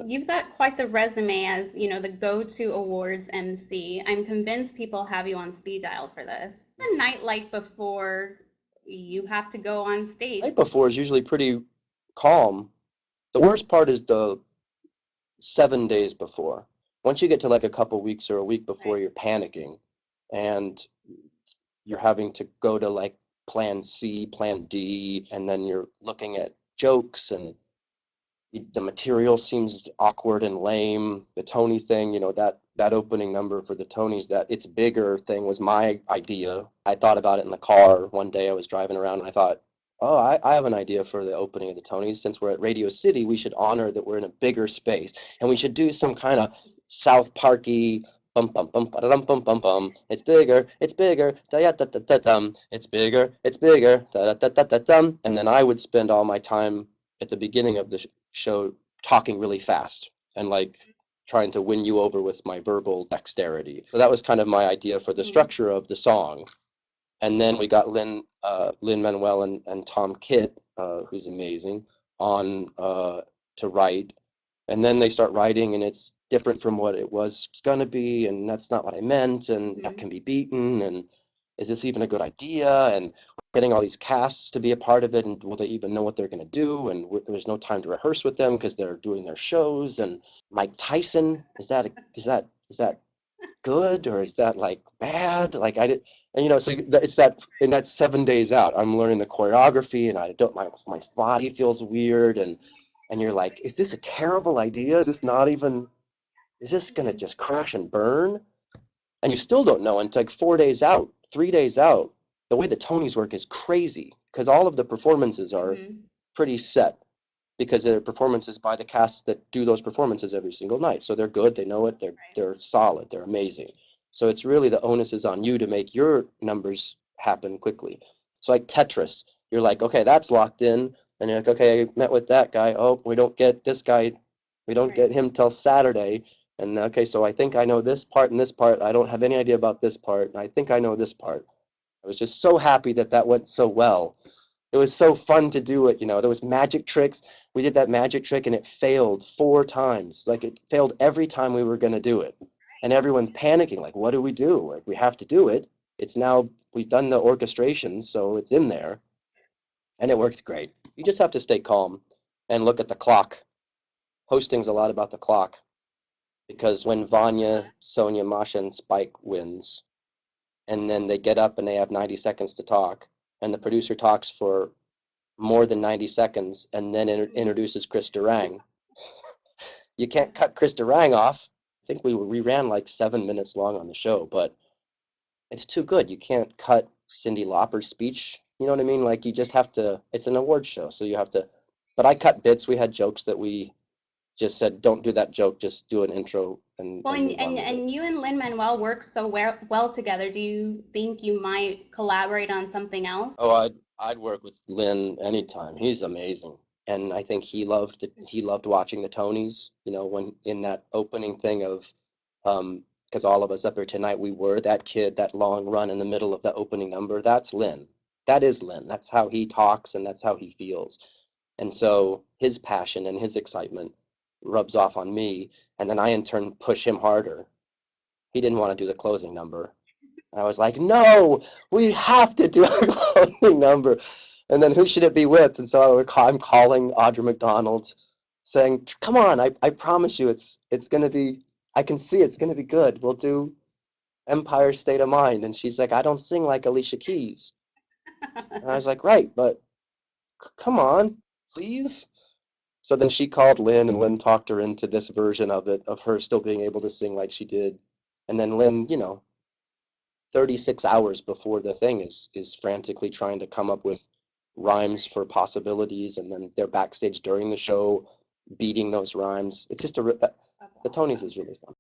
you've got quite the resume as, the go-to awards MC. I'm convinced people have you on speed dial for this. A night like before you have to go on stage. Night before is usually pretty calm. The worst part is the 7 days before. Once you get to like a couple weeks or a week before, Right. you're panicking and you're having to go to like plan C, plan D, and then you're looking at jokes and the material seems awkward and lame. The Tony thing, that opening number for the Tonys, that It's Bigger thing was my idea. I thought about it in the car one day. I was driving around and I thought, oh, I have an idea for the opening of the Tonys. Since we're at Radio City, we should honor that we're in a bigger space, and we should do some kind of South Parky bum bum bum ba dum bum bum bum. It's bigger, da ya da da da dum. It's bigger, da da da da da dum. And then I would spend all my time at the beginning of the show talking really fast and like trying to win you over with my verbal dexterity. So that was kind of my idea for the Mhm. structure of the song. And then we got Lin Manuel and Tom Kitt, who's amazing, on to write. And then they start writing, and it's different from what it was gonna be, and that's not what I meant, and that Mhm. can be beaten, and is this even a good idea? And getting all these casts to be a part of it, and will they even know what they're gonna do? And there's no time to rehearse with them because they're doing their shows. And Mike Tyson, is that good or is that like bad? Like I did, and so it's that, and that's 7 days out. I'm learning the choreography, and I don't my body feels weird, and you're like, is this a terrible idea? Is this not even? Is this gonna Mhm. just crash and burn? And you still don't know until like 4 days out, 3 days out. The way the Tonys work is crazy because all of the performances are Mhm. pretty set because they're performances by the cast that do those performances every single night. So they're good, they know it, Right. they're solid, they're amazing. So it's really the onus is on you to make your numbers happen quickly. So like Tetris, you're like, okay, that's locked in, and you're like, okay, I met with that guy. Oh, we don't get this guy, we don't Right. get him till Saturday. And okay, so I think I know this part and this part. I don't have any idea about this part. And I think I know this part. I was just so happy that that went so well. It was so fun to do it. There was magic tricks. We did that magic trick and it failed 4 times. Like it failed every time we were going to do it. And everyone's panicking, like, what do we do? Like, we have to do it. It's now, we've done the orchestrations, so it's in there. And it worked great. You just have to stay calm and look at the clock. Hosting's a lot about the clock because when Vanya, Sonia, Masha, and Spike wins, and then they get up and they have 90 seconds to talk, and the producer talks for more than 90 seconds and then Mhm. introduces Chris Durang. You can't cut Chris Durang off. I think we ran like 7 minutes long on the show, but it's too good. You can't cut Cyndi Lauper's speech. You know what I mean? Like you just have to. It's an award show, so you have to. But I cut bits. We had jokes that we just said, "Don't do that joke. Just do an intro and Well, and and, move on and with it." and you and Lin Manuel work so well together. Do you think you might collaborate on something else? Oh, I'd work with Lynn anytime. He's amazing. And I think he loved watching the Tonys, when in that opening thing of because all of us up here tonight, we were that kid, that long run in the middle of the opening number. That's Lynn. That is Lynn. That's how he talks and that's how he feels. And so his passion and his excitement rubs off on me, and then I in turn push him harder. He didn't want to do the closing number. And I was like, no, we have to do a closing number. And then who should it be with? And so I'm calling Audra McDonald saying, come on, I promise you it's gonna be, I can see it's gonna be good. We'll do Empire State of Mind. And she's like, I don't sing like Alicia Keys. And I was like, right, but come on, please. So then she called Lynn, and Lynn talked her into this version of it, of her still being able to sing like she did. And then Lynn, 36 hours before the thing is frantically trying to come up with rhymes for possibilities, and then they're backstage during the show beating those rhymes. It's just the That's Tonys is awesome. really fun.